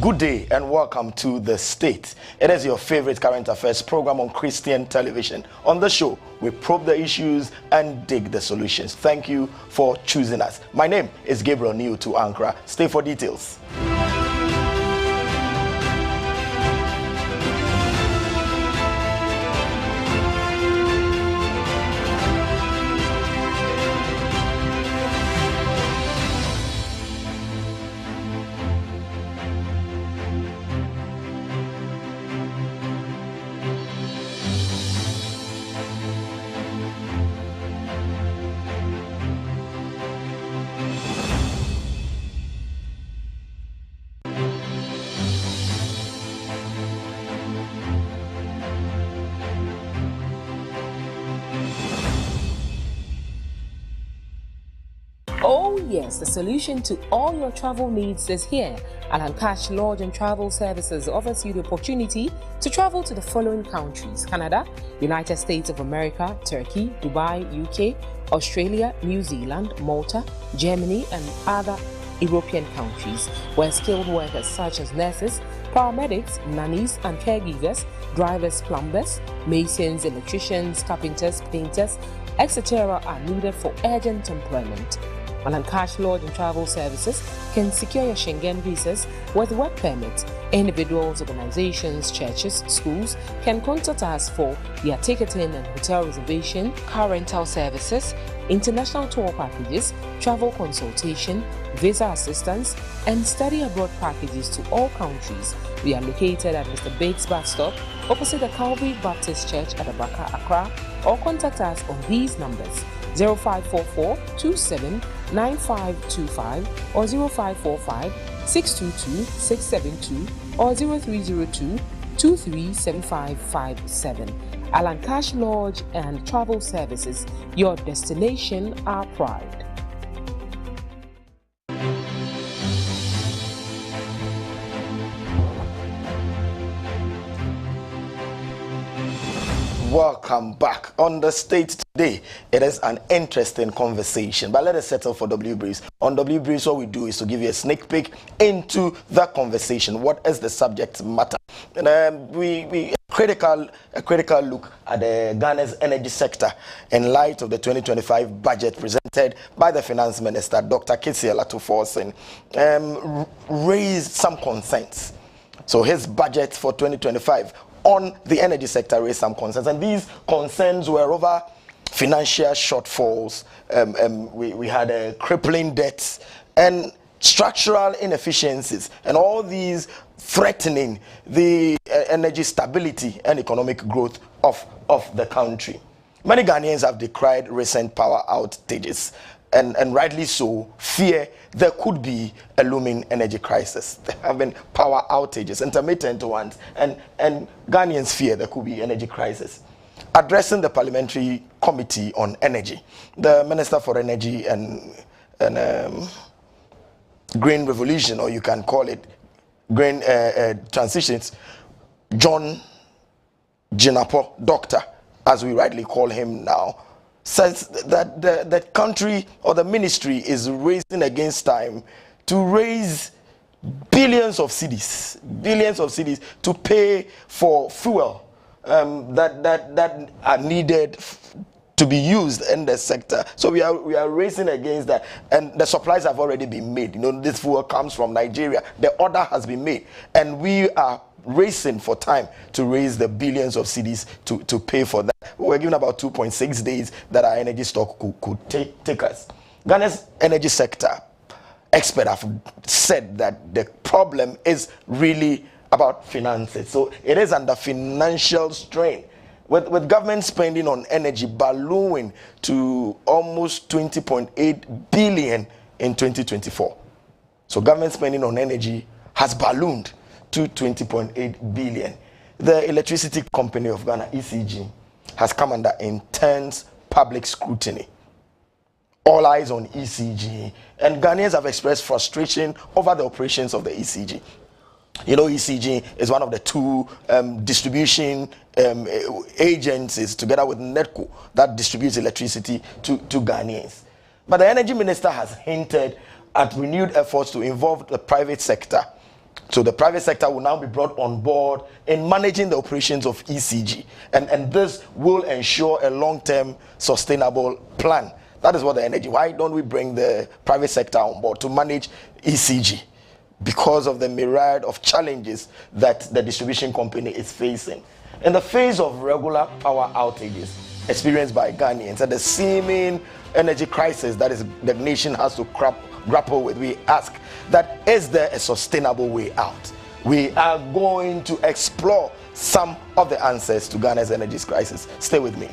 Good day and welcome to The State. It is your favorite current affairs program on Christian television. On the show, we probe the issues and dig the solutions. Thank you for choosing us. My name is Gabriel Nii Otu Ankrah. Stay for details. Oh yes, the solution to all your travel needs is here. 𝗟𝗩𝗡 Lodge and Travel Services offers you the opportunity to travel to the following countries: Canada, United States of America, Turkey, Dubai, UK, Australia, New Zealand, Malta, Germany, and other European countries, where skilled workers such as nurses, paramedics, nannies and caregivers, drivers, plumbers, masons, electricians, carpenters, painters, etc. are needed for urgent employment. 𝗟𝗡𝗡 Lodge and Travel Services can secure your Schengen visas with work permits. Individuals, organizations, churches, schools can contact us for their ticketing and hotel reservation, car rental services, international tour packages, travel consultation, visa assistance, and study abroad packages to all countries. We are located at Mr. Bates Bus Stop, opposite the Calvary Baptist Church at Abaka, Accra, or contact us on these numbers: 0544-279525 or 0545-622-672 or 0302-237557. 𝗟𝗡𝗡 Lodge and Travel Services, your destination, our pride. Welcome back. On The State today, it is an interesting conversation, but let us settle for W Breeze. On W Breeze, what we do is to give you a sneak peek into the conversation. What is the subject matter? And we a critical look at the Ghana's energy sector in light of the 2025 budget presented by the Finance Minister, Dr. 𝗟𝗑𝗩𝗘 raised some concerns. So his budget for 2025 on the energy sector raised some concerns, and these concerns were over financial shortfalls. We had a crippling debts and structural inefficiencies, and all these threatening the energy stability and economic growth of the country. Many Ghanaians have decried recent power outages, and rightly so, fear there could be a looming energy crisis. There have been power outages, intermittent ones, and Ghanaians fear there could be energy crisis. Addressing the Parliamentary Committee on Energy, the Minister for Energy and Green Revolution, or you can call it Green Transitions, John Jinapor, Doctor, as we rightly call him now, says that the country or the ministry is racing against time to raise billions of cedis to pay for fuel that are needed to be used in the sector. So we are racing against that, and the supplies have already been made. You know, this fuel comes from Nigeria. The order has been made, and we are racing for time to raise the billions of cedis to pay for that. We're given about 2.6 days that our energy stock could take us. Ghana's energy sector experts have said that the problem is really about finances. So it is under financial strain. With government spending on energy ballooning to almost 20.8 billion in 2024. So government spending on energy has ballooned to 20.8 billion. The Electricity Company of Ghana, ECG, has come under intense public scrutiny. All eyes on ECG, and Ghanaians have expressed frustration over the operations of the ECG. You know, ECG is one of the two distribution agencies, together with NEDCO, that distributes electricity to Ghanaians. But the energy minister has hinted at renewed efforts to involve the private sector. So the private sector will now be brought on board in managing the operations of ECG. And this will ensure a long-term sustainable plan. That is what the energy. Why don't we bring the private sector on board to manage ECG? Because of the myriad of challenges that the distribution company is facing. In the face of regular power outages experienced by Ghanaians and the seeming energy crisis that the nation has to grapple with, we ask that, is there a sustainable way out? We are going to explore some of the answers to Ghana's energy crisis. Stay with me.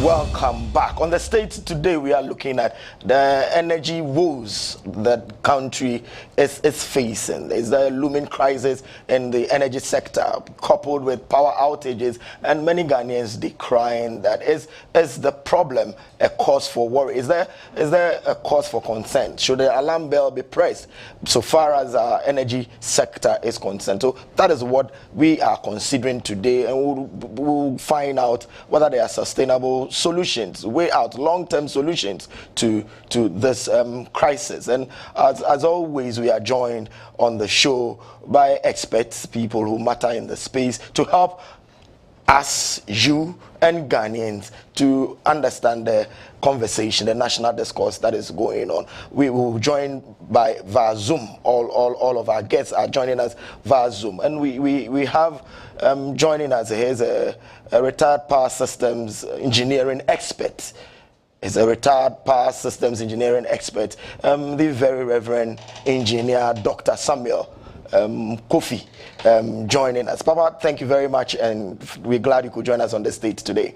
Welcome back. On the stage today, we are looking at the energy woes that country is facing. There's a looming crisis in the energy sector, coupled with power outages, and many Ghanaians decrying that. Is the problem a cause for worry? Is there a cause for concern? Should the alarm bell be pressed so far as our energy sector is concerned? So that is what we are considering today, and we'll find out whether there are sustainable solutions, way out, long-term solutions to this crisis. And as always, we are joined on the show by experts, people who matter in the space, to help us, you and Ghanaians, to understand the conversation, the national discourse that is going on. We will join by via Zoom. All of our guests are joining us via Zoom, and we have joining us here is a retired power systems engineering expert. Is a retired power systems engineering expert, the very Reverend Engineer Dr. Samuel Kofi, joining us. Papa, thank you very much, and we're glad you could join us on the stage today.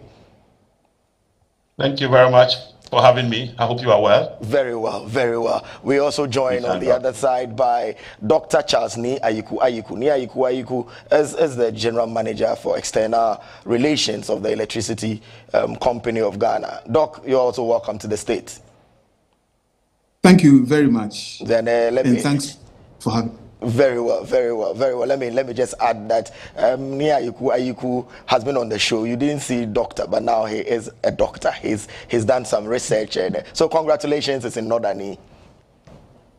Thank you very much for having me. I hope you are well. Very well, very well. We also join on the other side by Dr. 𝗟𝗓𝗓 Nii Otu Ankrah as the General Manager for External Relations of the Electricity Company of Ghana. Doc, you're also welcome to the state. Thank you very much. Then thanks for having me. Very well, very well, very well. Let me just add that Nii Otu Ankrah has been on the show. You didn't see doctor, but now he is a doctor. He's done some research, and so congratulations. It's in Northern.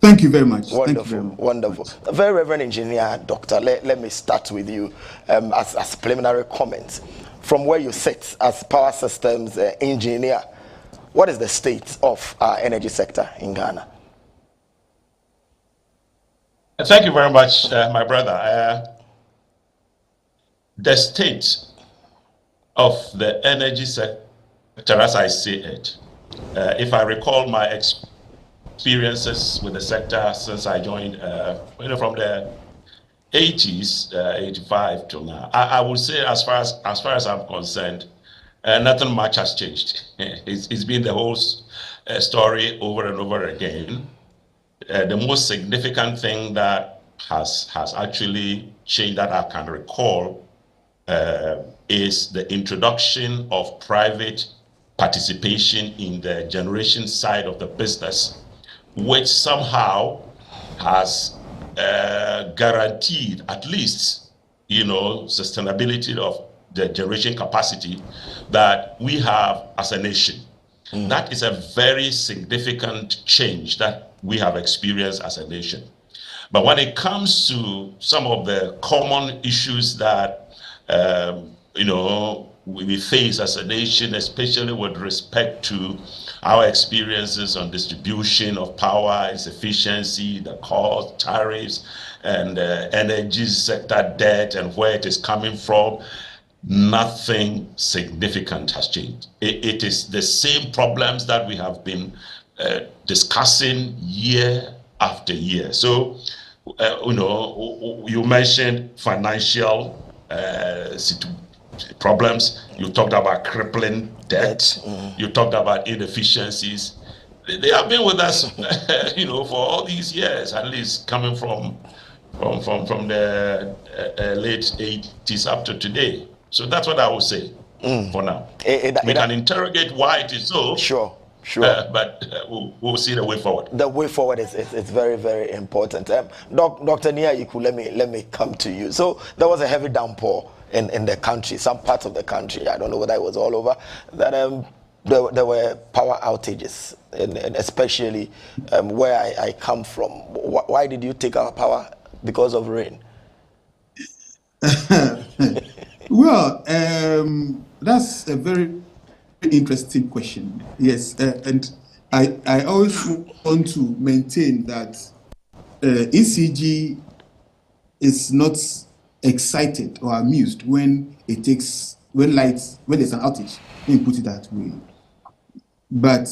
Thank you very much. Wonderful, wonderful. Very Reverend Engineer Doctor, let me start with you as preliminary comments. From where you sit as power systems engineer, what is the state of our energy sector in Ghana? Thank you very much, my brother. The state of the energy sector, as I see it, if I recall my experiences with the sector since I joined, from the 80s, 85 till now, I would say, as far as I'm concerned, nothing much has changed. It's been the whole story over and over again. The most significant thing that has actually changed that I can recall is the introduction of private participation in the generation side of the business, which somehow has guaranteed at least, sustainability of the generation capacity that we have as a nation. That is a very significant change that we have experienced as a nation. But when it comes to some of the common issues that, we face as a nation, especially with respect to our experiences on distribution of power, its efficiency, the cost, tariffs, and energy sector debt and where it is coming from, nothing significant has changed. It is the same problems that we have been discussing year after year. So, you mentioned financial problems. You talked about crippling debt. You talked about inefficiencies. They have been with us, for all these years, at least coming from the late 80s up to today. So that's what I will say for now. We can interrogate why it is so. Sure. But we'll see the way forward. The way forward is very, very important. Dr. Nii Otu, let me come to you. So there was a heavy downpour in the country, some parts of the country. I don't know whether it was all over. That there were power outages, and especially where I come from. Why did you take our power? Because of rain. Well, that's a very interesting question. Yes, and I always want to maintain that ECG is not excited or amused when there's an outage. Let me put it that way. But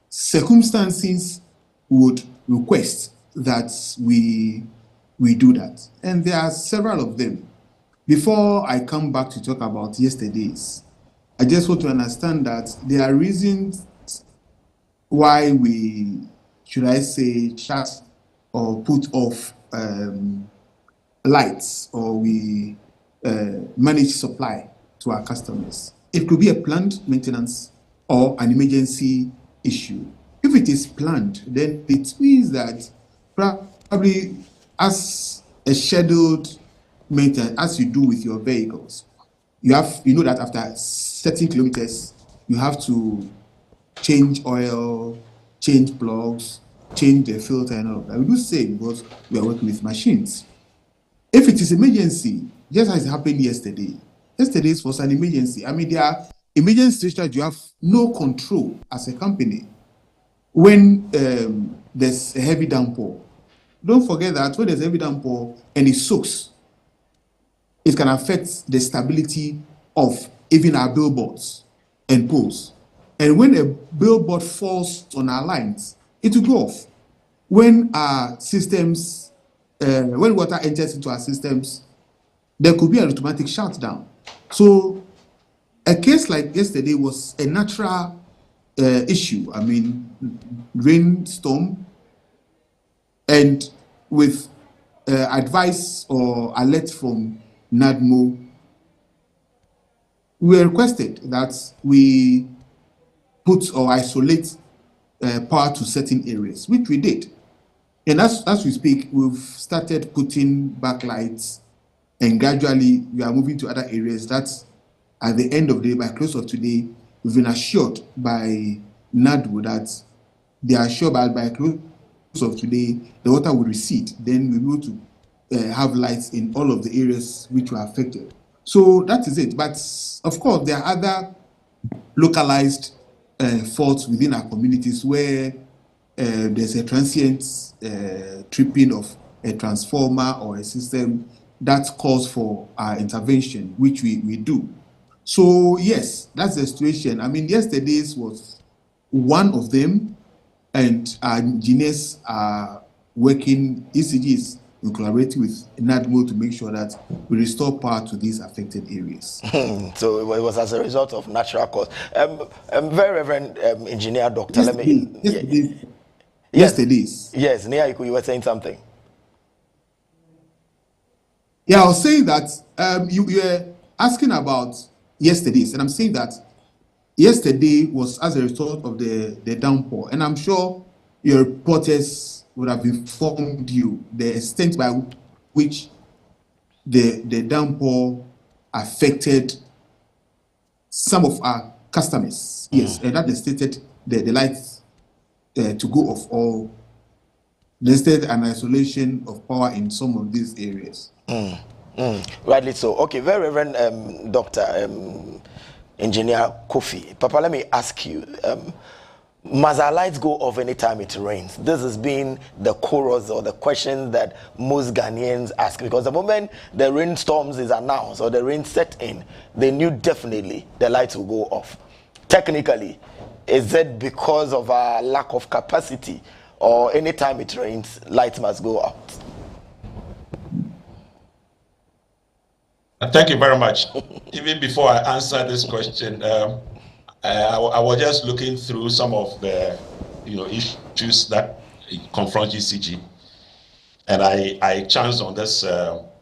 circumstances would request that we do that, and there are several of them. Before I come back to talk about yesterday's, I just want to understand that there are reasons why we, should I say, shut or put off lights, or we manage supply to our customers. It could be a planned maintenance or an emergency issue. If it is planned, then it means that probably as a scheduled maintenance, as you do with your vehicles, you know that after certain kilometers, you have to change oil, change plugs, change the filter and all of that. We do the same because we are working with machines. If it is emergency, just as it happened yesterday was an emergency. I mean, there are emergency situations you have no control as a company. When there's a heavy downpour, don't forget that when there's a heavy downpour and it soaks, it can affect the stability of even our billboards and poles. And when a billboard falls on our lines, it will go off. When our systems, when water enters into our systems, there could be an automatic shutdown. So a case like yesterday was a natural issue. I mean, rainstorm, and with advice or alert from NADMO, we requested that we put or isolate power to certain areas, which we did. And as we speak, we've started putting backlights, and gradually we are moving to other areas. That's at the end of the day, by close of today, we've been assured by NADMO that they are sure by close of today, the water will recede. Then we'll be able to have lights in all of the areas which were affected. So that is it. But of course, there are other localized faults within our communities where there's a transient tripping of a transformer or a system that calls for our intervention, which we do. So yes, that's the situation. I mean, yesterday's was one of them, and our engineers are working, ECGs, in collaborating with NADMO to make sure that we restore power to these affected areas. So it was as a result of natural cause. Very Reverend Engineer Doctor, Yesterday's. Yes, Nii Otu, you were saying something. Yeah, I was saying that you were asking about yesterday's, and I'm saying that yesterday was as a result of the downpour, and I'm sure your reporters would have informed you the extent by which the downpour affected some of our customers. Yes, and that stated the lights to go off, or they stated an isolation of power in some of these areas. Rightly so. Okay, very Reverend Dr. Engineer Kofi. Papa, let me ask you, must our lights go off anytime it rains? This has been the chorus or the question that most Ghanaians ask, because the moment the rainstorms is announced or the rain set in, they knew definitely the lights will go off. Technically, is it because of our lack of capacity, or anytime it rains, lights must go out? Thank you very much. Even before I answer this question, I was just looking through some of the issues that confront GCG, and I chanced on this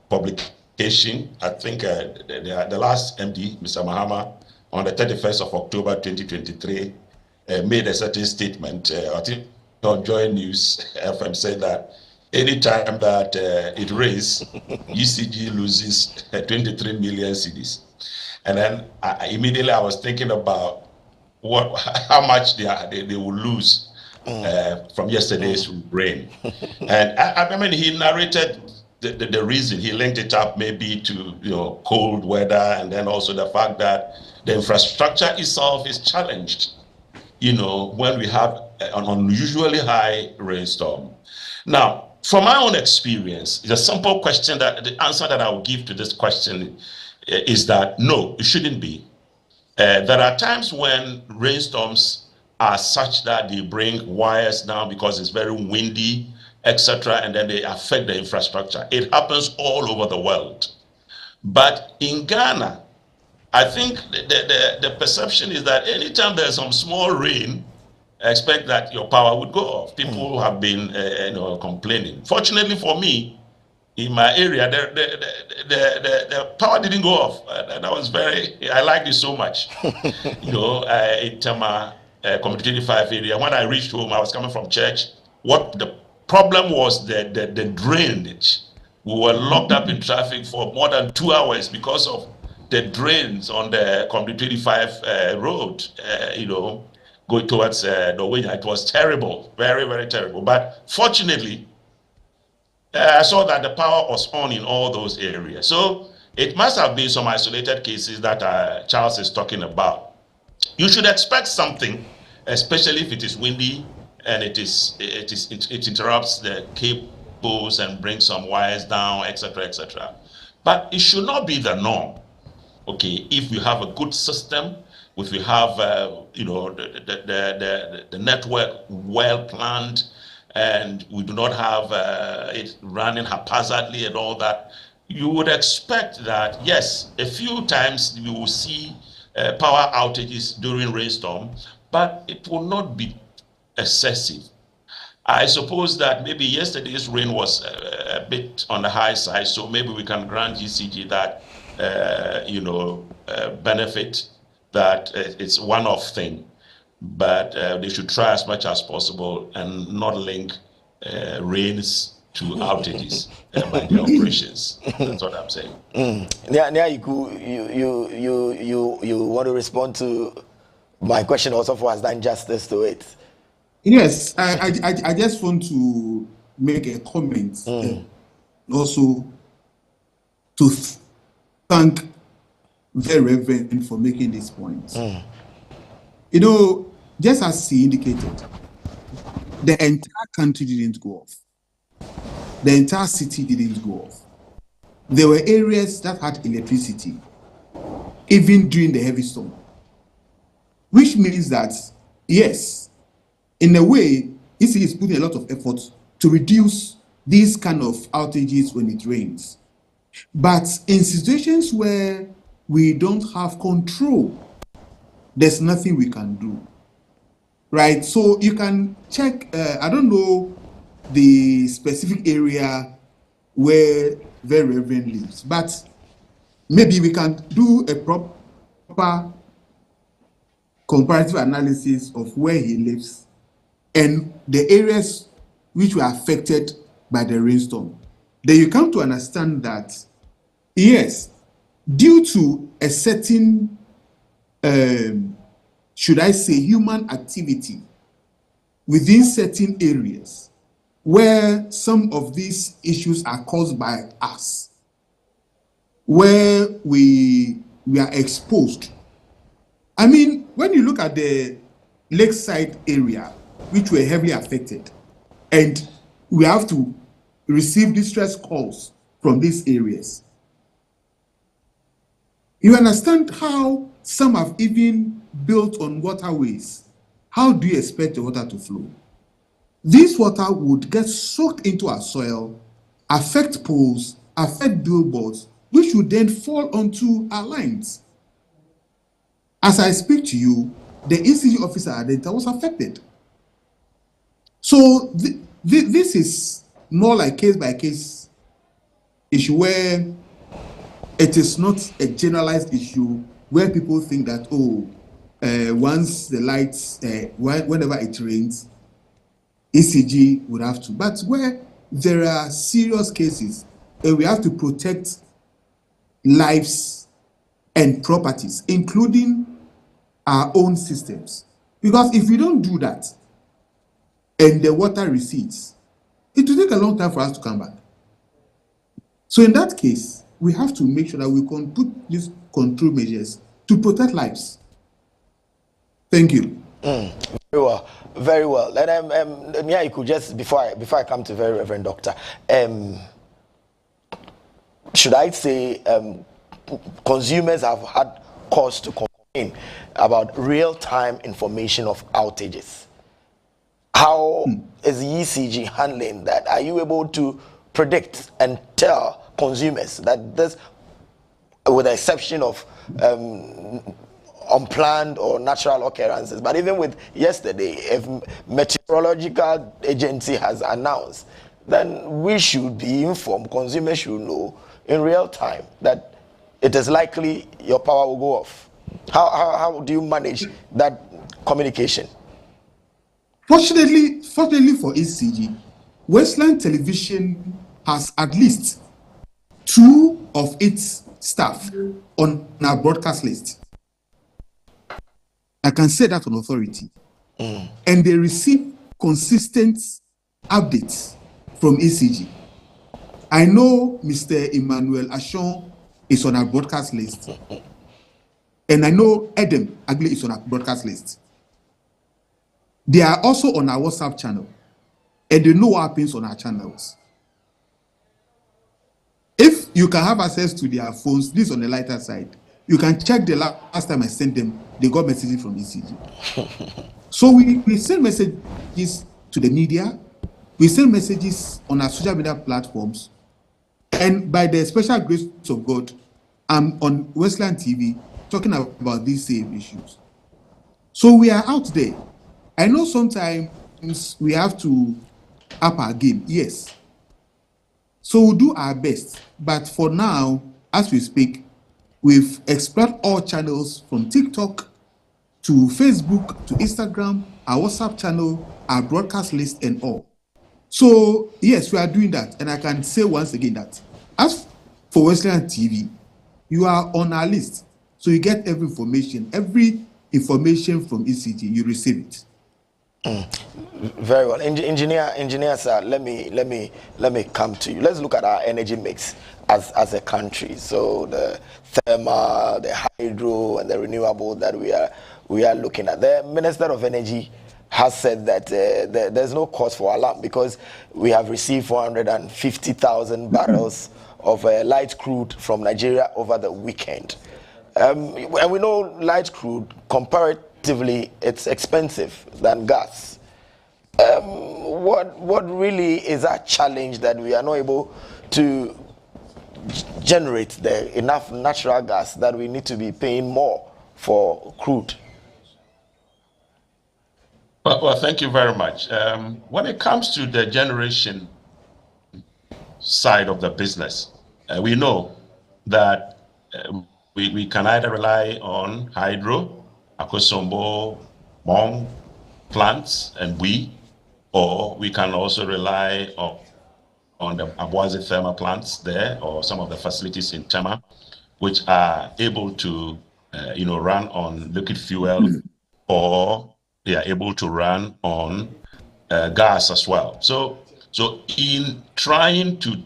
publication. I think the last MD, Mr. Mahama, on the 31st of October 2023, made a certain statement. I think on Joy News FM said that anytime that it rains, UCG loses 23 million cedis. And then immediately I was thinking about how much they will lose from yesterday's rain. And I mean, he narrated the reason. He linked it up maybe to cold weather, and then also the fact that the infrastructure itself is challenged, when we have an unusually high rainstorm. Now, from my own experience, the simple question, the answer that I will give to this question is that no, it shouldn't be. There are times when rainstorms are such that they bring wires down because it's very windy, etc., and then they affect the infrastructure. It happens all over the world. But in Ghana, I think the perception is that anytime there's some small rain, expect that your power would go off. People have been complaining. Fortunately for me, in my area, the power didn't go off. That was I liked it so much. In Tama, Community 25 area, when I reached home, I was coming from church. What the problem was the drainage. We were locked up in traffic for more than 2 hours because of the drains on the Community 25 road, going towards Norway. It was terrible, very, very terrible. But fortunately, I saw that the power was on in all those areas. So it must have been some isolated cases that Charles is talking about. You should expect something, especially if it is windy and it interrupts the cables and brings some wires down, etc., etc. But it should not be the norm. Okay, if we have a good system, if we have the network well planned, and we do not have it running haphazardly and all that, you would expect that, yes, a few times you will see power outages during rainstorm, but it will not be excessive. I suppose that maybe yesterday's rain was a bit on the high side, so maybe we can grant GCG that benefit, that it's one-off thing, but they should try as much as possible and not link rains to outages by the operations. That's what I'm saying. You want to respond to my question also, for has done justice to it? Yes, I just want to make a comment, also to thank the Reverend for making this point. Just as he indicated, the entire country didn't go off. The entire city didn't go off. There were areas that had electricity, even during the heavy storm. Which means that, yes, in a way, EC is putting a lot of effort to reduce these kind of outages when it rains. But in situations where we don't have control, there's nothing we can do, right? So you can check, I don't know the specific area where the Reverend lives, but maybe we can do a proper comparative analysis of where he lives and the areas which were affected by the rainstorm, then you come to understand that, yes, due to a certain, should I say, human activity within certain areas where some of these issues are caused by us, where we are exposed. I mean, when you look at the lakeside area, which were heavily affected, and we have to receive distress calls from these areas, you understand how some have even built on waterways. How do you expect the water to flow? This water would get soaked into our soil, affect poles, affect billboards, which would then fall onto our lines. As I speak to you, the ECG officer at Delta was affected. So this is more like case-by-case issue where it is not a generalized issue where people think that, once the lights, whenever it rains, ECG would have to. But where there are serious cases, we have to protect lives and properties, including our own systems. Because if we don't do that and the water recedes, it will take a long time for us to come back. So in that case, we have to make sure that we can put these control measures to protect lives. Thank you. Very well, very well. And yeah, you could just before I come to very Reverend Doctor, should I say consumers have had cause to complain about real-time information of outages. How is the ECG handling that? Are you able to predict and tell consumers that this, with the exception of unplanned or natural occurrences, but even with yesterday, if meteorological agency has announced, then we should be informed, consumers should know in real time that it is likely your power will go off. How do you manage that communication? Fortunately for ECG, Westland Television has at least 2 of its staff on our broadcast list. I can say that on authority. And they receive consistent updates from ECG. I know Mr. Emmanuel Ashon is on our broadcast list. And I know Adam Agli is on our broadcast list. They are also on our WhatsApp channel. And they know what happens on our channels. If you can have access to their phones, this on the lighter side, you can check the last time I sent them, they got messages from ECG. So we send messages to the media, we send messages on our social media platforms, and by the special grace of God, I'm on Westland TV talking about these same issues. So we are out there. I know sometimes we have to up our game, yes. So we'll do our best. But for now, as we speak, we've explored all channels from TikTok to Facebook to Instagram, our WhatsApp channel, our broadcast list, and all. So yes, we are doing that. And I can say once again that as for Westland TV, you are on our list. So you get every information from ECG, you receive it. Very well. Engineer sir, let me come to you. Let's look at our energy mix as a country. So the thermal, the hydro, and the renewable that we are looking at. The Minister of Energy has said that there's no cause for alarm because we have received 450,000 barrels of light crude from Nigeria over the weekend. And we know light crude, comparatively, it's expensive than gas. What really is our challenge that we are not able to generate enough natural gas that we need to be paying more for crude? Well, thank you very much. When it comes to the generation side of the business, we know that we can either rely on hydro, Akosombo, Mong plants, and or we can also rely on the Abuazi thermal plants there, or some of the facilities in Tema, which are able to, run on liquid fuel, or they are able to run on gas as well. So in trying to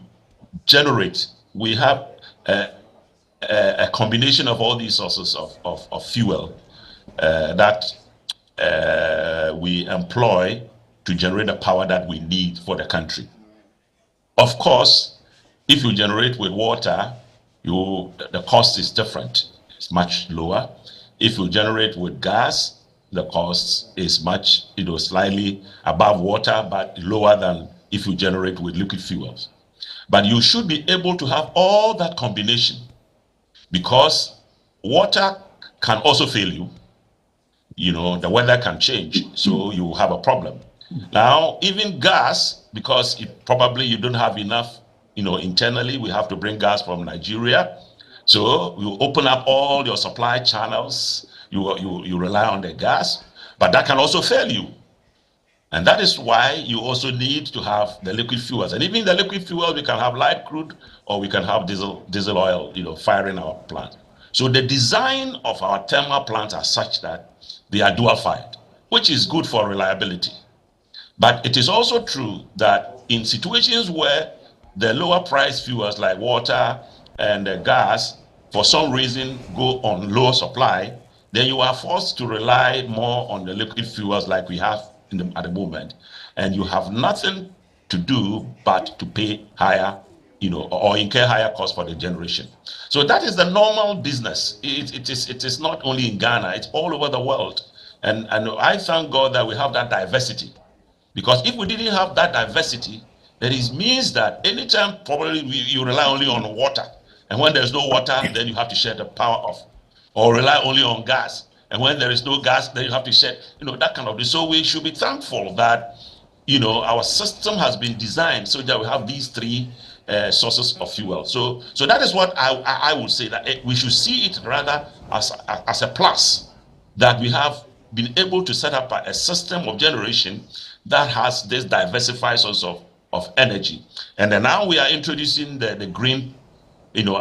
generate, we have a combination of all these sources of fuel that we employ to generate the power that we need for the country. Of course, if you generate with water, the cost is different. It's much lower. If you generate with gas, the cost is much, slightly above water, but lower than if you generate with liquid fuels. But you should be able to have all that combination, because water can also fail you. The weather can change, so you have a problem. Now, even gas, because you don't have enough, internally, we have to bring gas from Nigeria. So you open up all your supply channels, you rely on the gas, but that can also fail you. And that is why you also need to have the liquid fuels. And even the liquid fuel, we can have light crude, or we can have diesel oil, firing our plant. So the design of our thermal plants are such that they are dual fired, which is good for reliability. But it is also true that in situations where the lower price fuels like water and gas, for some reason, go on low supply, then you are forced to rely more on the liquid fuels like we have at the moment. And you have nothing to do but to pay higher, or incur higher costs for the generation. So that is the normal business. It is not only in Ghana, it's all over the world. And I thank God that we have that diversity. Because if we didn't have that diversity, then it means that anytime probably you rely only on water, and when there's no water, then you have to shut the power off, or rely only on gas, and when there is no gas, then you have to shut, that kind of thing. So we should be thankful that, our system has been designed so that we have these three sources of fuel. So that is what I would say, that we should see it rather as a plus, that we have been able to set up a system of generation that has this diversified source of energy. And then now we are introducing the green,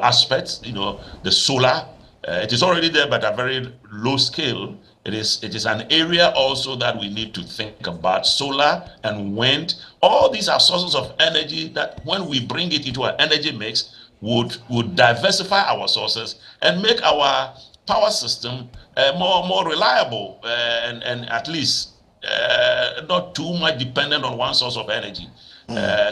aspects, the solar. It is already there, but at a very low scale. It is an area also that we need to think about. Solar and wind, all these are sources of energy that when we bring it into an energy mix, would diversify our sources and make our power system more reliable, and at least not too much dependent on one source of energy.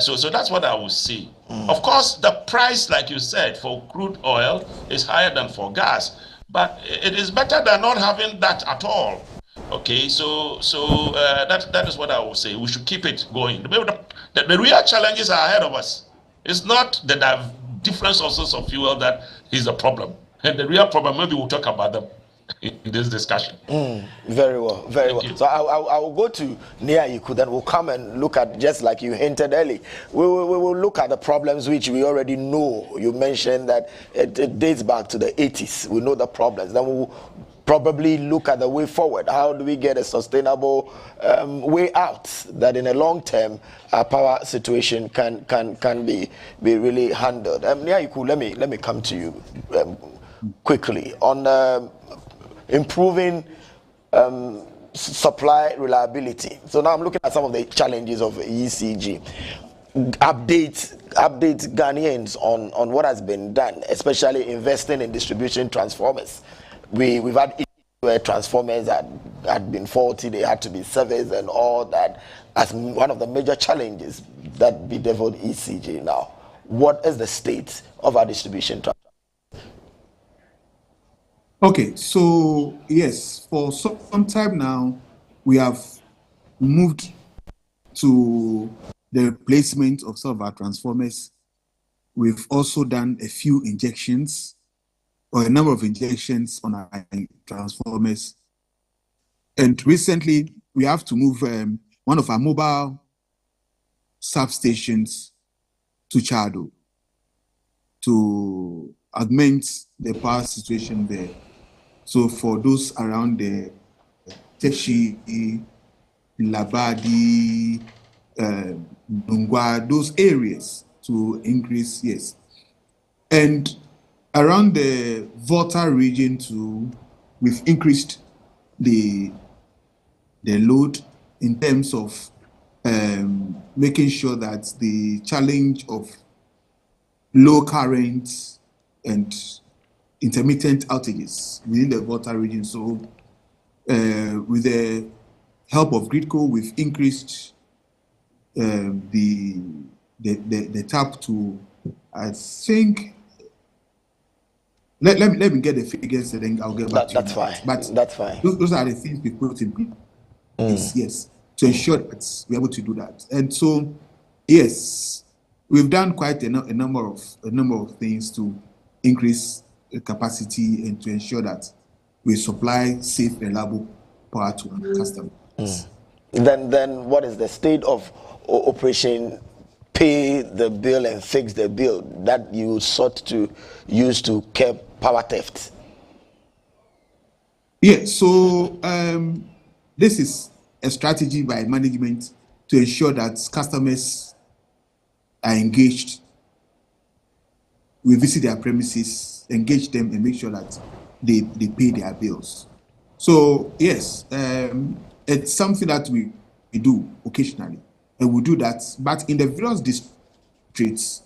So that's what I would say. Of course, the price, like you said, for crude oil is higher than for gas, but it is better than not having that at all. Okay, so that is what I would say. We should keep it going. The real challenges are ahead of us. It's not the different sources of fuel that is the problem. And the real problem, maybe we'll talk about them in this discussion. Very well, very well. you. So I will go to Nii Otu, then we'll come and look at, just like you hinted earlier, we will look at the problems which we already know. You mentioned that it dates back to the 80s. We know the problems. Then we'll probably look at the way forward. How do we get a sustainable way out that in a long term our power situation can be really handled? Nii Otu, let me come to you quickly on improving supply reliability. So now I'm looking at some of the challenges of ECG. Update Ghanaians on what has been done, especially investing in distribution transformers. We've had issues where transformers had been faulty, they had to be serviced and all that, as one of the major challenges that bedeviled ECG now. What is the state of our distribution transformers? Okay, so yes, for some time now, we have moved to the replacement of some of our transformers. We've also done a few injections, or a number of injections on our transformers. And recently, we have to move one of our mobile substations to Chado to augment the power situation there. So for those around the Teshi, Labadi, Nungwa, those areas to increase, yes. And around the Volta region too, we've increased the load in terms of making sure that the challenge of low current and intermittent outages within the Volta region. So with the help of Gridco, we've increased the tap to, I think, let me get the figures and then I'll get back to you. That's fine. But that's fine. Those are the things we put in place, yes, to ensure that we're able to do that. And so, yes, we've done quite a number of things to increase the capacity and to ensure that we supply safe, reliable power to our customers. Then what is the state of operation? Pay the bill and fix the bill that you sought to use to curb power theft. Yeah, so this is a strategy by management to ensure that customers are engaged. We visit their premises, engage them, and make sure that they pay their bills. So yes, it's something that we do occasionally, and we do that. But in the various districts,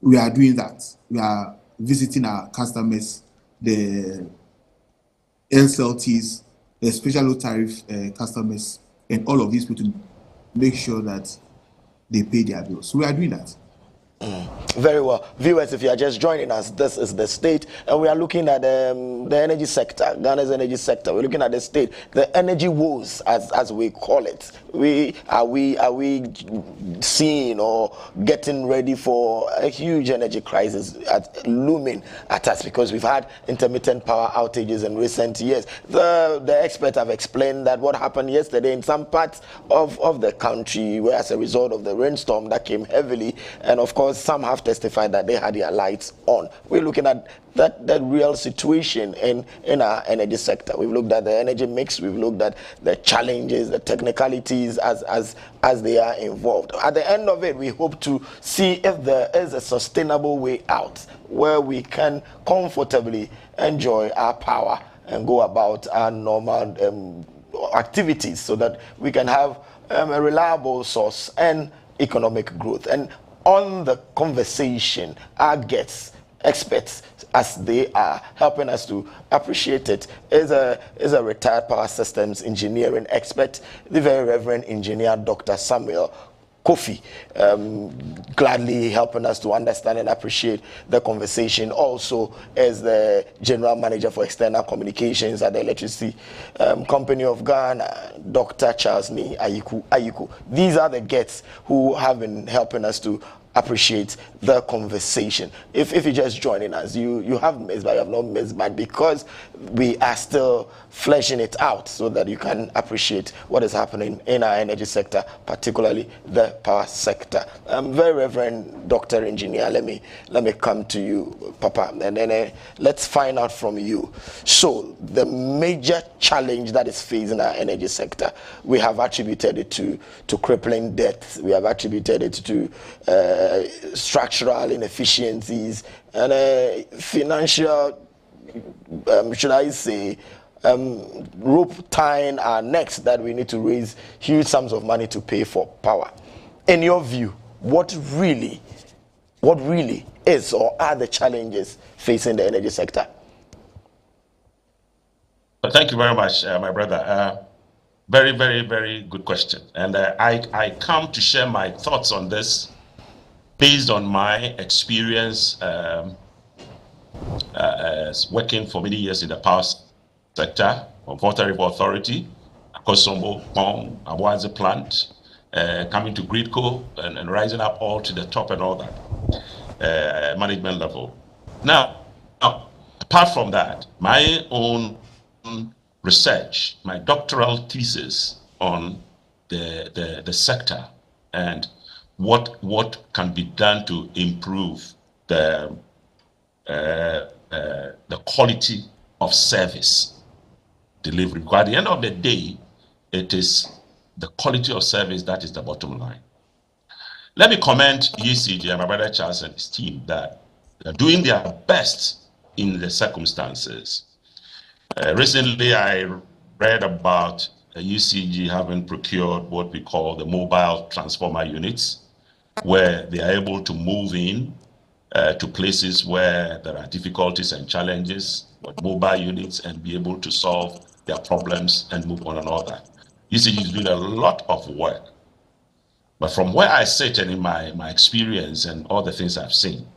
we are doing that. We are visiting our customers, the NCLTs, the special low tariff customers, and all of these people to make sure that they pay their bills. So we are doing that. Very well. Viewers, if you are just joining us, this is the state, and we are looking at the energy sector, Ghana's energy sector. We're looking at the state, the energy woes, as we call it. Are we seeing or getting ready for a huge energy crisis looming at us, because we've had intermittent power outages in recent years. The experts have explained that what happened yesterday in some parts of the country were as a result of the rainstorm that came heavily, and of course some have testified that they had their lights on. We're looking at that real situation in our energy sector. We've looked at the energy mix, we've looked at the challenges, the technicalities as they are involved. At the end of it, we hope to see if there is a sustainable way out where we can comfortably enjoy our power and go about our normal activities, so that we can have a reliable source and economic growth. And on the conversation, our guests, experts, as they are helping us to appreciate it, is a retired power systems engineering expert, the very Reverend Engineer Dr. Samuel Kofi, gladly helping us to understand and appreciate the conversation. Also, as the General Manager for External Communications at the Electricity Company of Ghana, Dr. 𝗟𝗓𝗓 Nii Otu. These are the guests who have been helping us to appreciate the conversation. If you're just joining us, you have missed, but you have not missed, but because we are still fleshing it out so that you can appreciate what is happening in our energy sector, particularly the power sector. Very Reverend Dr. Engineer, let me come to you, Papa, and then let's find out from you. So the major challenge that is facing our energy sector, we have attributed it to crippling debt. We have attributed it to structural inefficiencies and financial, should I say, rope tying our necks that we need to raise huge sums of money to pay for power. In your view, what really is or are the challenges facing the energy sector? Thank you very much, my brother. Very, very, very good question. And I come to share my thoughts on this based on my experience as working for many years in the power sector, on Volta River Authority, Akosombo, Pong, Abuaze plant, coming to Gridco and rising up all to the top and all that, management level. Now, apart from that, my own research, my doctoral thesis on the sector and what can be done to improve the quality of service delivery. Because at the end of the day, it is the quality of service, that is the bottom line. Let me commend ECG and my brother Charles and his team that they're doing their best in the circumstances. Recently, I read about UCG having procured what we call the mobile transformer units, where they are able to move in to places where there are difficulties and challenges with mobile units and be able to solve their problems and move on and all that. UCG is doing a lot of work. But from where I sit and in my experience and all the things I've seen,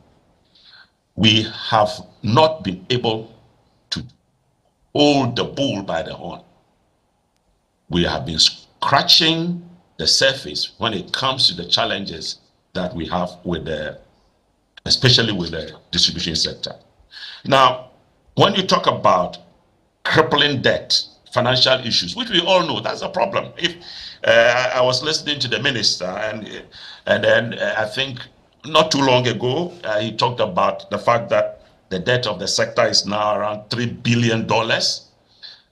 we have not been able to hold the bull by the horn. We have been scratching the surface when it comes to the challenges that we have with especially with the distribution sector. Now, when you talk about crippling debt, financial issues, which we all know, that's a problem. If I was listening to the minister, and then I think not too long ago, he talked about the fact that the debt of the sector is now around $3 billion.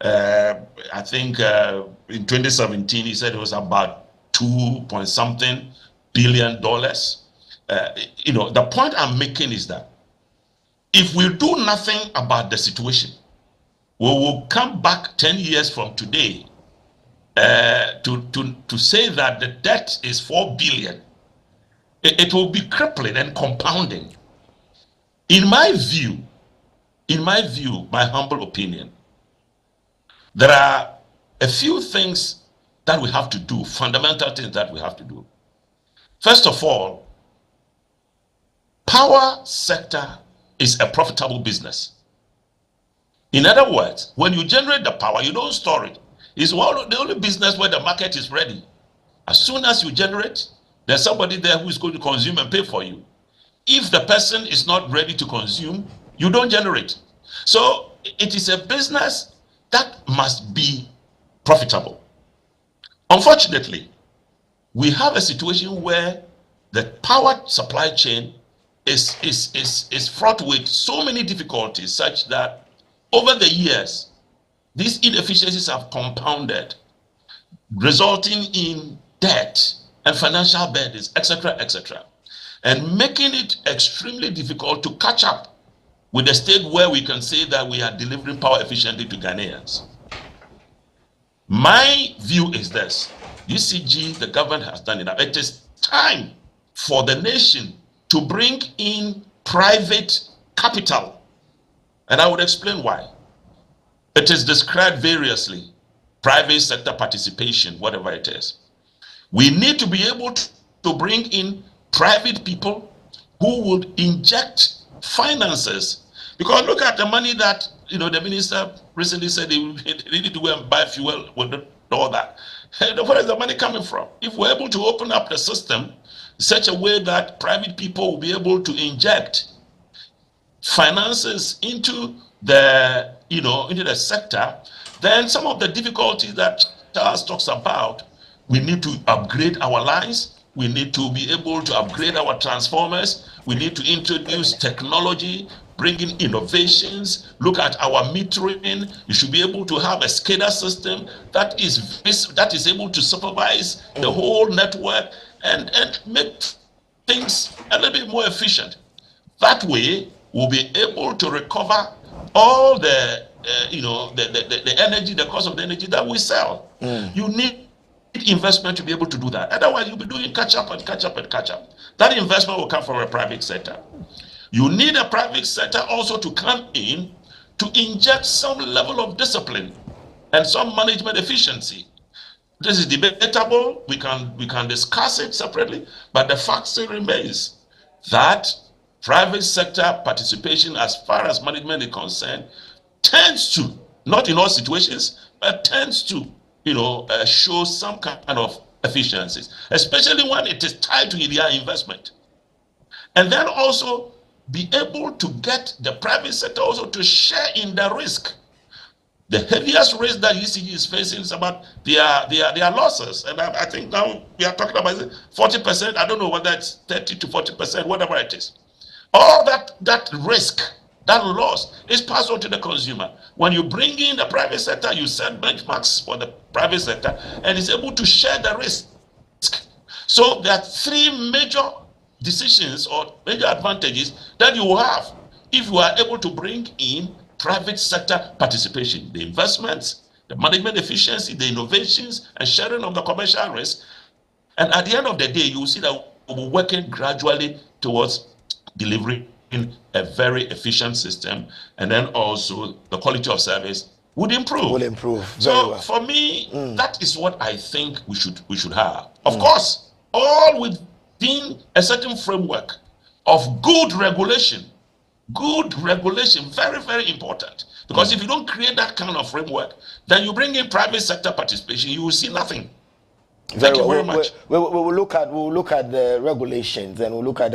I think in 2017, he said it was about 2-point-something billion dollars. The point I'm making is that if we do nothing about the situation, we will come back 10 years from today to say that the debt is $4 billion. It will be crippling and compounding. In my view, my humble opinion, there are a few things that we have to do, fundamental things that we have to do. First of all, power sector is a profitable business. In other words, when you generate the power, you don't store it. It's the only business where the market is ready. As soon as you generate, there's somebody there who is going to consume and pay for you. If the person is not ready to consume, you don't generate. So it is a business that must be profitable. Unfortunately, we have a situation where the power supply chain is fraught with so many difficulties, such that over the years, these inefficiencies have compounded, resulting in debt and financial burdens, etc., etc., and making it extremely difficult to catch up with the state where we can say that we are delivering power efficiently to Ghanaians. My view is this: UCG, the government has done enough. It is time for the nation to bring in private capital. And I would explain why. It is described variously: private sector participation, whatever it is. We need to be able to bring in private people who would inject finances. Because look at the money that the minister recently said they needed to go and buy fuel with all that. Where is the money coming from? If we're able to open up the system in such a way that private people will be able to inject finances into the into the sector, then some of the difficulties that Charles talks about, we need to upgrade our lines, we need to be able to upgrade our transformers, we need to introduce technology, bring in innovations, look at our metering. You should be able to have a SCADA system that is able to supervise the whole network and make things a little bit more efficient. That way, we'll be able to recover all the energy, the cost of the energy that we sell. You need investment to be able to do that. Otherwise, you'll be doing catch up and catch up and catch up. That investment will come from a private sector. You need a private sector also to come in to inject some level of discipline and some management efficiency. This is debatable. We can discuss it separately, but the fact still remains that private sector participation, as far as management is concerned, tends to, not in all situations, but tends to, show some kind of efficiencies, especially when it is tied to their investment. And then also be able to get the private sector also to share in the risk. The heaviest risk that UCG is facing is about their losses. And I think now we are talking about 40%. I don't know whether it's 30 to 40%, whatever it is. All that risk That loss is passed on to the consumer. When you bring in the private sector, you set benchmarks for the private sector and is able to share the risk. So there are three major decisions or major advantages that you will have if you are able to bring in private sector participation, the investments, the management efficiency, the innovations, and sharing of the commercial risk. And at the end of the day, you will see that we're working gradually towards delivering a very efficient system, and then also the quality of service would improve. Will improve. Very So well. for me, that is what I think we should have. Of course, all within a certain framework of good regulation. Good regulation, very, very important. Because if you don't create that kind of framework, then you bring in private sector participation, you will see nothing. Thank you very much. We will look at the regulations, and we'll look at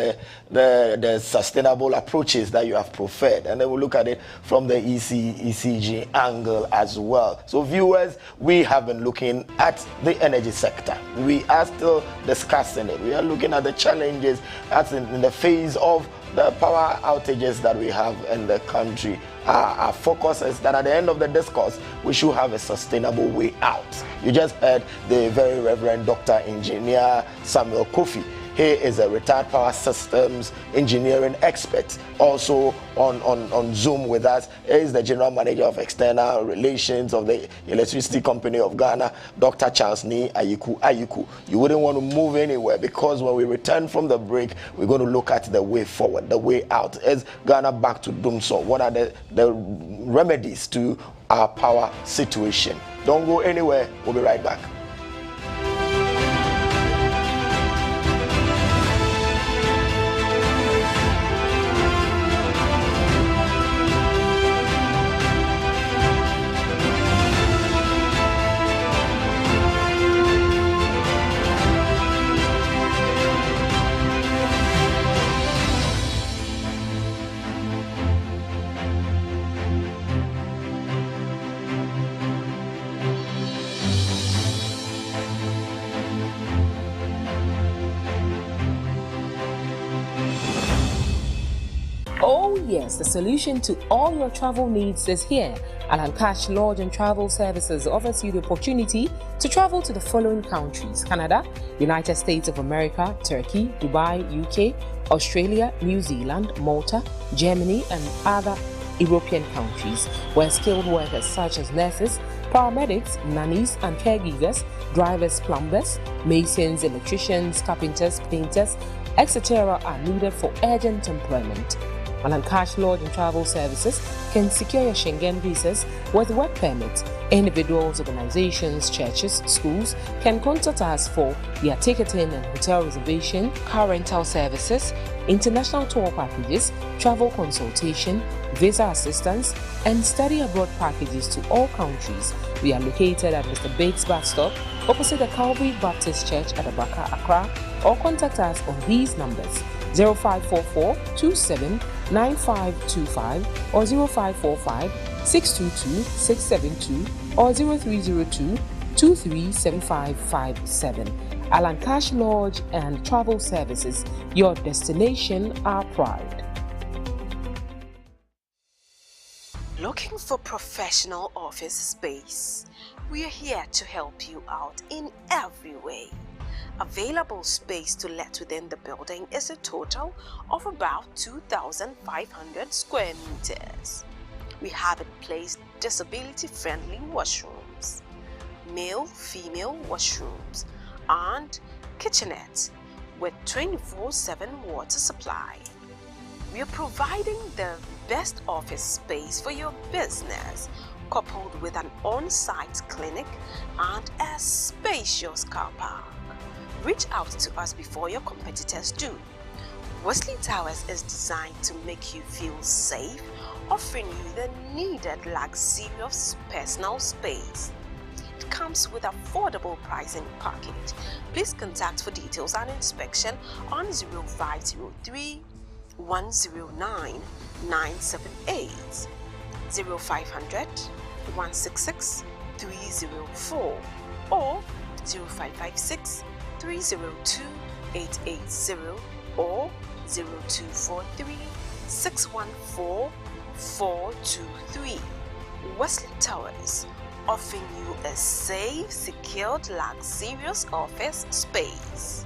the sustainable approaches that you have preferred, and then we'll look at it from the ECG angle as well. So viewers, we have been looking at the energy sector. We are still discussing it. We are looking at the challenges as in the phase of the power outages that we have in the country. Our focus is that at the end of the discourse, we should have a sustainable way out. You just heard the very Reverend Dr. Engineer Samuel Kofi. He is a retired power systems engineering expert. Also on Zoom with us is the General Manager of External Relations of the Electricity Company of Ghana, Dr. 𝗟𝗓𝗩 Nii Otu Ankrah. You wouldn't want to move anywhere, because when we return from the break, we're going to look at the way forward, the way out. Is Ghana back to doom so? What are the remedies to our power situation? Don't go anywhere. We'll be right back. Oh yes, the solution to all your travel needs is here. 𝗟𝗓𝗡 Lodge and Travel Services offers you the opportunity to travel to the following countries: Canada, United States of America, Turkey, Dubai, UK, Australia, New Zealand, Malta, Germany, and other European countries, where skilled workers such as nurses, paramedics, nannies and caregivers, drivers, plumbers, masons, electricians, carpenters, painters, etc. are needed for urgent employment. 𝗟𝗓𝗡 Lodge and Travel Services can secure your Schengen visas with work permits. Individuals, organizations, churches, schools can contact us for their ticketing and hotel reservation, car rental services, international tour packages, travel consultation, visa assistance, and study abroad packages to all countries. We are located at Mr. Bates Bus Stop, opposite the Calvary Baptist Church at Abaka, Accra, or contact us on these numbers: 0544 27 9525 or 0545 622 672 or 0302 237557. 𝗟𝗓𝗡 Lodge and Travel Services, your destination, our pride. Looking for professional office space? We are here to help you out in every way. Available space to let within the building is a total of about 2,500 square meters. We have in place disability-friendly washrooms, male-female washrooms, and kitchenettes with 24/7 water supply. We are providing the best office space for your business, coupled with an on-site clinic and a spacious car park. Reach out to us before your competitors do. Wesley Towers is designed to make you feel safe, offering you the needed luxurious personal space. It comes with affordable pricing package. Please contact for details and inspection on 0503 109 978, 0500 166 304, or 0556 302 880 or 0243 614 423 Wesley Towers, offering you a safe, secured, luxurious office space.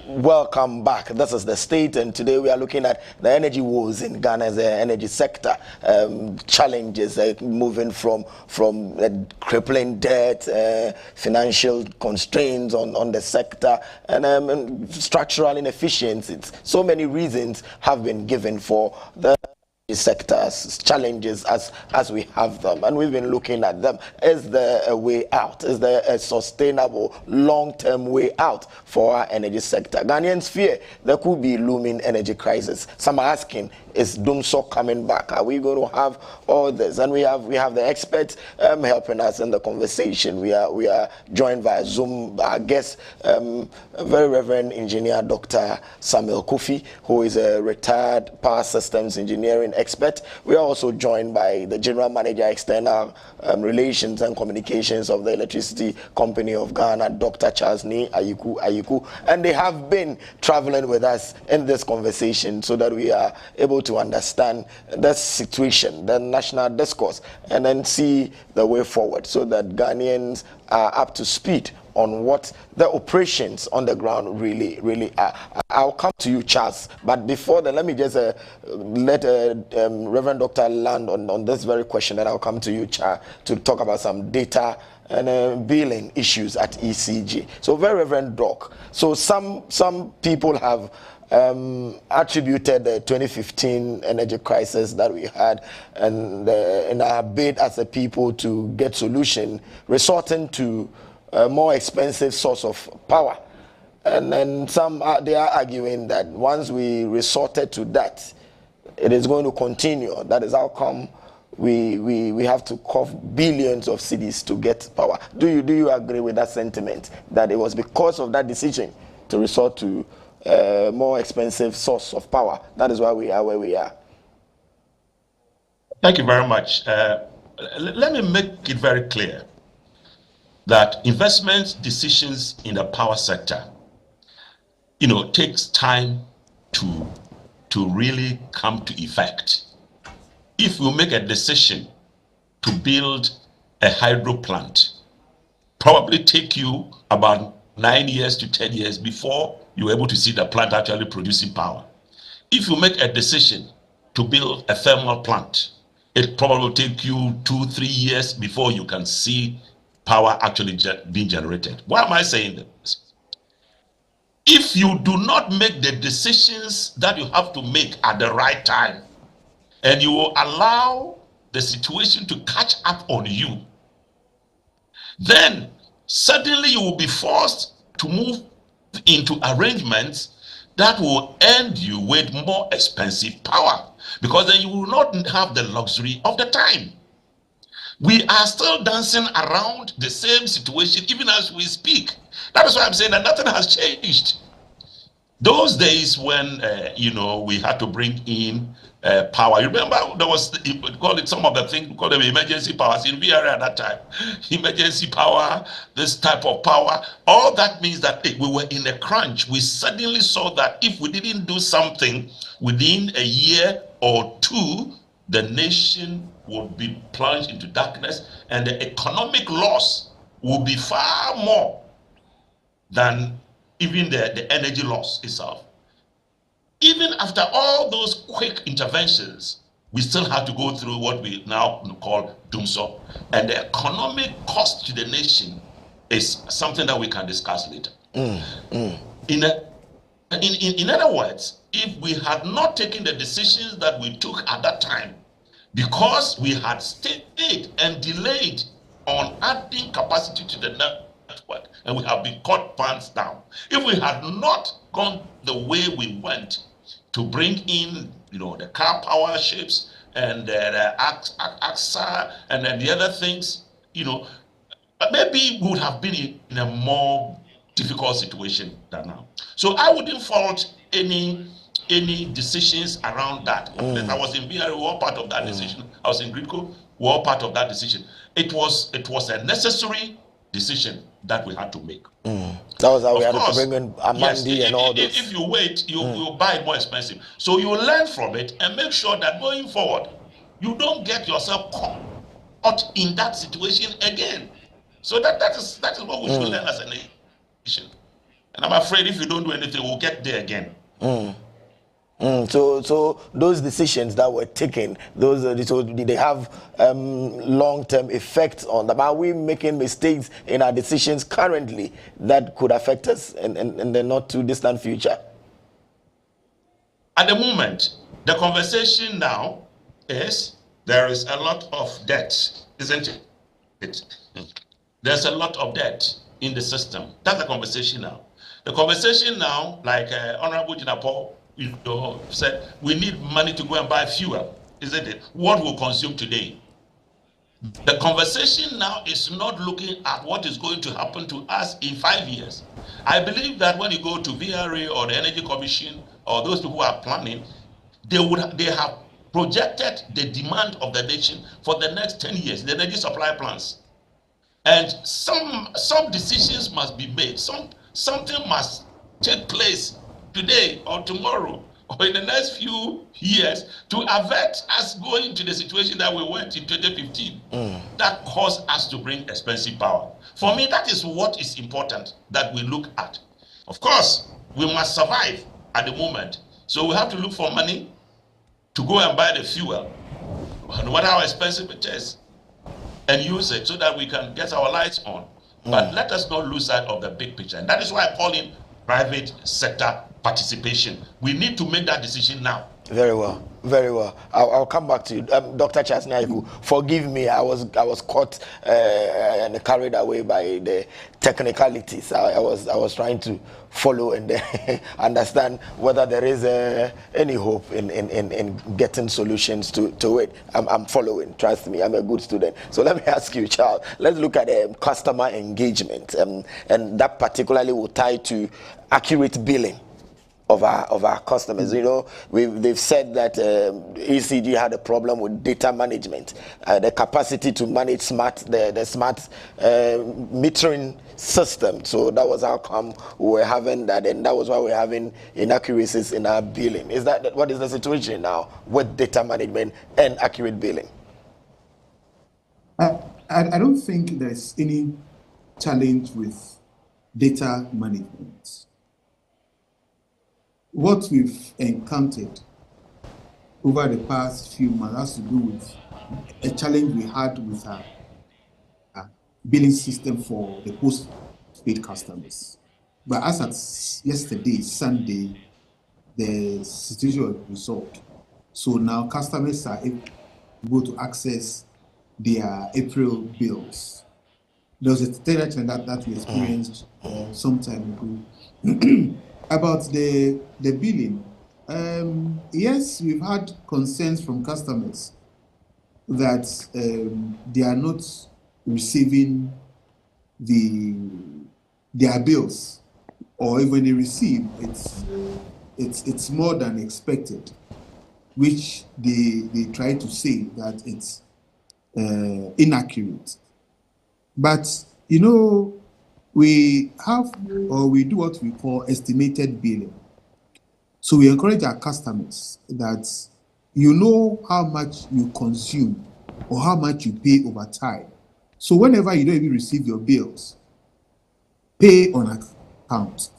Welcome back. This is The State, and today we are looking at the energy woes in Ghana's energy sector, challenges moving from crippling debt, financial constraints on the sector, and structural inefficiencies. So many reasons have been given for the sectors challenges as we have them, and we've been looking at them. Is there a way out? Is there a sustainable long-term way out for our energy sector? Ghanaians fear there could be looming energy crisis. Some are asking, is Dumso coming back? Are we going to have all this? And we have the experts helping us in the conversation. We are joined via Zoom. Our guest, very Reverend Engineer Dr. Samuel Kofi, who is a retired power systems engineering expert. We are also joined by the General Manager, External Relations and Communications of the Electricity Company of Ghana, Dr. 𝗟𝗓𝗓 Nii Otu Ankrah. And they have been traveling with us in this conversation so that we are able to understand the situation, the national discourse, and then see the way forward so that Ghanaians are up to speed on what the operations on the ground really are. I'll come to you, Charles, but before then, let me just let Reverend Dr. land on this very question, and I'll come to you, Charles, to talk about some data and billing issues at ECG. So, very Reverend Doc, so some people have attributed the 2015 energy crisis that we had, and in our bid as a people to get solution, resorting to a more expensive source of power. And then they are arguing that once we resorted to that, it is going to continue. That is how come we have to cough billions of cedis to get power. Do you agree with that sentiment, that it was because of that decision to resort to a more expensive source of power? That is why we are where we are. Thank you very much. Let me make it very clear that investment decisions in the power sector, takes time to really come to effect. If you make a decision to build a hydro plant, probably take you about 9 years to 10 years before you're able to see the plant actually producing power. If you make a decision to build a thermal plant, it probably will take you 2-3 years before you can see power actually being generated. Why am I saying this? If you do not make the decisions that you have to make at the right time, and you will allow the situation to catch up on you, then suddenly you will be forced to move into arrangements that will end you with more expensive power, because then you will not have the luxury of the time. We are still dancing around the same situation even as we speak. That is why I'm saying that nothing has changed. Those days when we had to bring in power. You remember there was some of the things we called them emergency powers in VRA at that time. Emergency power, this type of power. All that means that we were in a crunch. We suddenly saw that if we didn't do something within a year or two, the nation would be plunged into darkness, and the economic loss will be far more than even the energy loss itself. Even after all those quick interventions, we still have to go through what we now call Dumso, and the economic cost to the nation is something that we can discuss later. In other words, if we had not taken the decisions that we took at that time, because we had stayed and delayed on adding capacity to the network, and we have been cut pants down. If we had not gone the way we went to bring in, the car power ships and the AXA and then the other things, maybe we would have been in a more difficult situation than now. So I wouldn't fault any decisions around that. I was in BRA, we were part of that decision. I was in Gridco, we were part of that decision. It was a necessary decision that we had to make. That was how we had to bring in Amandi and all those. If you wait, you buy it more expensive. So you learn from it and make sure that going forward, you don't get yourself caught in that situation again. So that is what we should learn as a nation. And I'm afraid if you don't do anything, we'll get there again. So those decisions that were taken, so did they have long-term effects on them? Are we making mistakes in our decisions currently that could affect us in the not too distant future? At the moment, the conversation now is there is a lot of debt, isn't it? There's a lot of debt in the system. That's the conversation now. The conversation now, like Honorable Jinapo, said, we need money to go and buy fuel, isn't it? What we'll consume today. The conversation now is not looking at what is going to happen to us in 5 years. I believe that when you go to VRA or the Energy Commission or those people who are planning, they have projected the demand of the nation for the next 10 years, the energy supply plans. And some decisions must be made. Something must take place today or tomorrow or in the next few years to avert us going to the situation that we went in 2015 that caused us to bring expensive power. For me, that is what is important that we look at. Of course, we must survive at the moment. So we have to look for money to go and buy the fuel, no matter how expensive it is, and use it so that we can get our lights on. But let us not lose sight of the big picture. And that is why I call in private sector participation. We need to make that decision now. Very well, very well. I'll come back to you, Dr. 𝗟𝗓𝗓 Nii Otu. Forgive me, I was caught and carried away by the technicalities. I was trying to follow and understand whether there is any hope in getting solutions to it. I'm following. Trust me, I'm a good student. So let me ask you, Charles. Let's look at customer engagement, and that particularly will tie to accurate billing of our customers. You know, they've said that ECG had a problem with data management, the capacity to manage the smart metering system. So that was how come we were having that, and that was why we're having inaccuracies in our billing. What is the situation now with data management and accurate billing? I don't think there's any challenge with data management. What we've encountered over the past few months has to do with a challenge we had with our billing system for the post-paid customers. But as at yesterday, Sunday, the situation was resolved. So now customers are able to access their April bills. There was a tension that we experienced some time ago. About the billing, yes, we've had concerns from customers that they are not receiving their bills, or even they receive, it's more than expected, which they try to say that it's inaccurate. But you know, we do what we call estimated billing. So we encourage our customers that you know how much you consume or how much you pay over time. So whenever you don't even receive your bills, pay on account.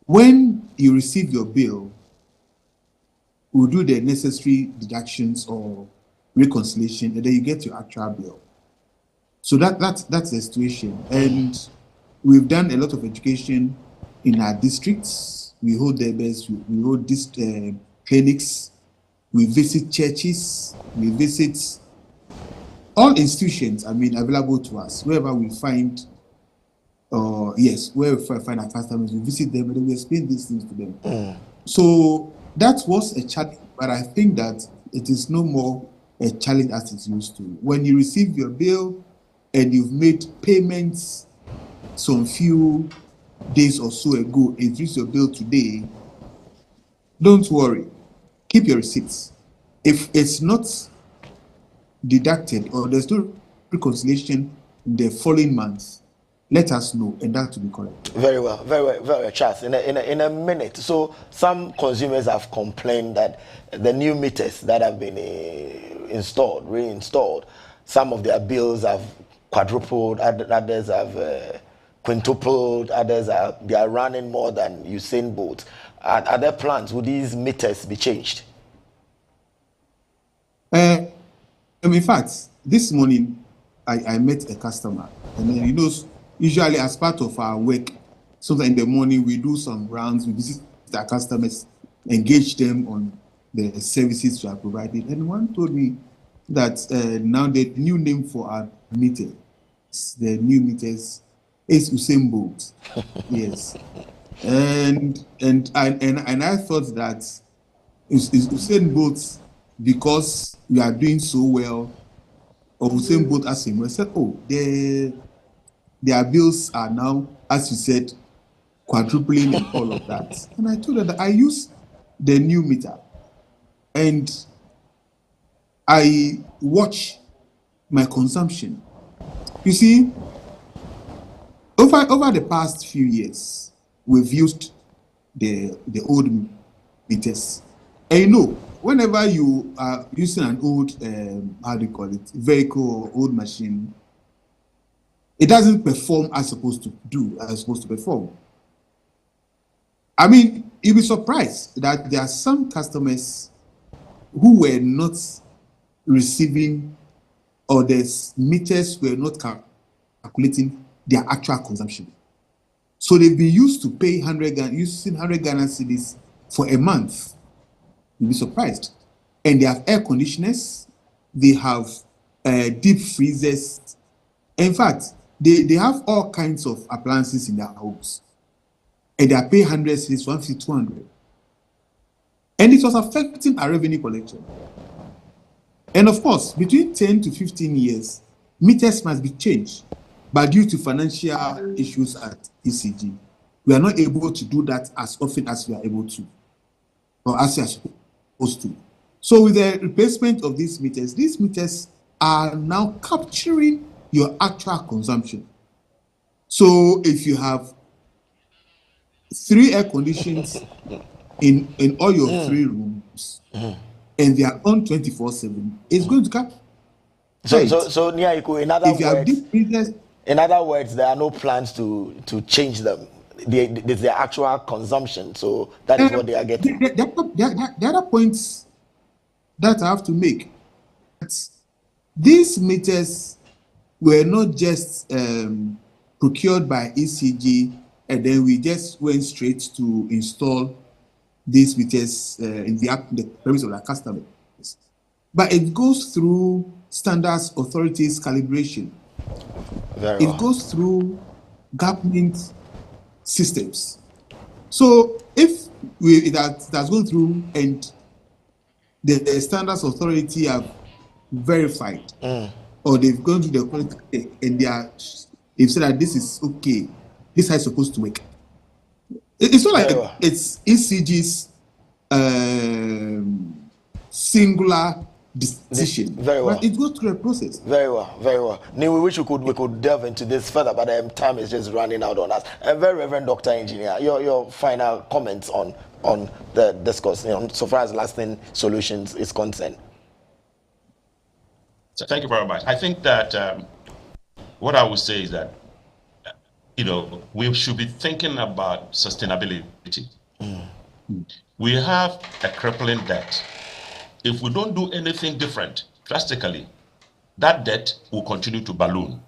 When you receive your bill, we'll do the necessary deductions or reconciliation, and then you get your actual bill. So that's the situation. And we've done a lot of education in our districts. We hold debates, we hold clinics, we visit churches, we visit all institutions, available to us. Wherever we find, wherever we find our customers, we visit them and then we explain these things to them. So that was a challenge, but I think that it is no more a challenge as it used to. When you receive your bill and you've made payments some few days or so ago increase your bill today, don't worry. Keep your receipts. If it's not deducted or there's no reconciliation in the following month, let us know, and that will be correct. Very well, very well, Charles. In a minute. So some consumers have complained that the new meters that have been reinstalled, some of their bills have quadrupled, others have quintupled, others they are running more than Usain Bolt. Are there plans? Would these meters be changed? In fact, this morning I met a customer, and then, usually as part of our work, so in the morning we do some rounds, we visit our customers, engage them on the services we are providing. And one told me that now the new name for our meters, the new meters, is Usain Bolt. Yes. And I thought that Usain Bolt, because we are doing so well, or Usain Bolt as him, I said, oh, their bills are now, as you said, quadrupling and all of that. And I told her that I use the new meter and I watch my consumption. You see, over the past few years, we've used the old meters. And whenever you are using an old, vehicle or old machine, it doesn't perform as supposed to perform. I mean, you'll be surprised that there are some customers who were not receiving, or the meters were not calculating their actual consumption. So they'll be used to pay using 100 Ghana cedis for a month. You'll be surprised. And they have air conditioners, they have deep freezers. In fact, they have all kinds of appliances in their homes. And they are paying 100 cedis, 150, 200. And it was affecting our revenue collection. And of course, between 10 to 15 years, meters must be changed. But due to financial issues at ECG, we are not able to do that as often as we are able to, or as we are supposed to. So with the replacement of these meters are now capturing your actual consumption. So if you have 3 air conditions in all your 3 rooms, and they are on 24/7, it's going to capture. So Nii Otu, in other words, there are no plans to change them. It's their actual consumption. So that is what they are getting. The other points that I have to make, these meters were not just procured by ECG and then we just went straight to install these meters in the premise of our customers. But it goes through standards authorities calibration. It goes through government systems. So if that's going through and the standards authority have verified, or they've gone to the quality and they've said that this is okay, this is how it's supposed to work. It's not like it's ECG's singular decision. But it goes through a process. Very well. We wish we could delve into this further, but time is just running out on us. Very Reverend Dr. Engineer, your final comments on the discourse, so far as lasting solutions is concerned. So thank you very much. I think that what I would say is that we should be thinking about sustainability. We have a crippling debt. If we don't do anything different drastically, that debt will continue to balloon.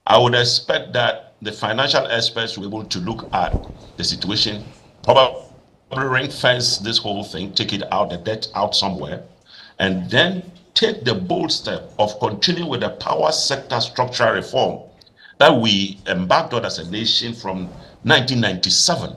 I would expect that the financial experts will be able to look at the situation, probably ring fence this whole thing, take it out, the debt out somewhere, and then take the bold step of continuing with the power sector structural reform that we embarked on as a nation from 1997.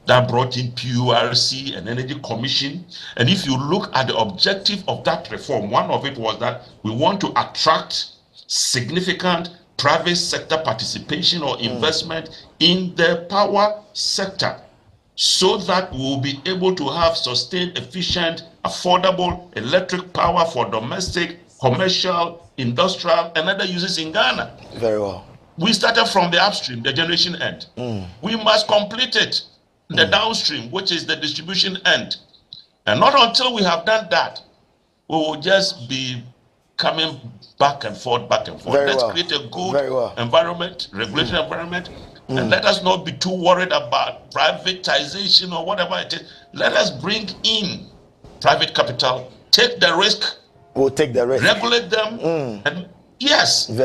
That brought in PURC and Energy Commission. And if you look at the objective of that reform, one of it was that we want to attract significant private sector participation or investment in the power sector, so that we will be able to have sustained, efficient, affordable electric power for domestic, commercial, industrial, and other uses in Ghana. Very well. We started from the upstream, the generation end. We must complete it, the downstream, which is the distribution end. And not until we have done that, we will just be coming back and forth, back and forth. Let's create a good environment, regulatory environment, and let us not be too worried about privatization or whatever it is. Let us bring in private capital, take the risk. We'll take the risk. Regulate them, and yes, and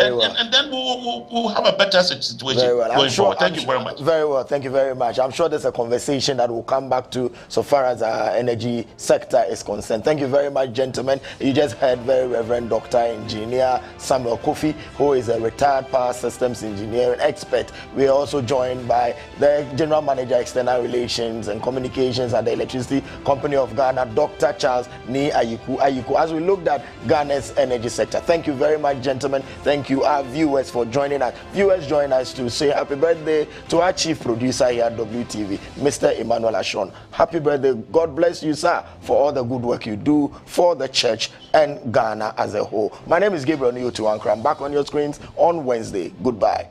then we'll have a better situation going forward. Thank you very much. Very well, thank you very much. I'm sure there's a conversation that we'll come back to so far as our energy sector is concerned. Thank you very much, gentlemen. You just heard Very Reverend Dr. Engineer Samuel Kofi, who is a retired power systems engineering expert. We are also joined by the General Manager, External Relations and Communications at the Electricity Company of Ghana, Dr. 𝗟𝗓𝗩𝗘 Nii as we looked at Ghana's energy sector. Thank you very much, gentlemen. Thank you, our viewers, for joining us. Viewers, join us to say happy birthday to our chief producer here at WTV, Mr. Emmanuel Ashon. Happy birthday. God bless you, sir, for all the good work you do for the church and Ghana as a whole. My name is Gabriel Nii Otu Ankrah. I'm back on your screens on Wednesday. Goodbye.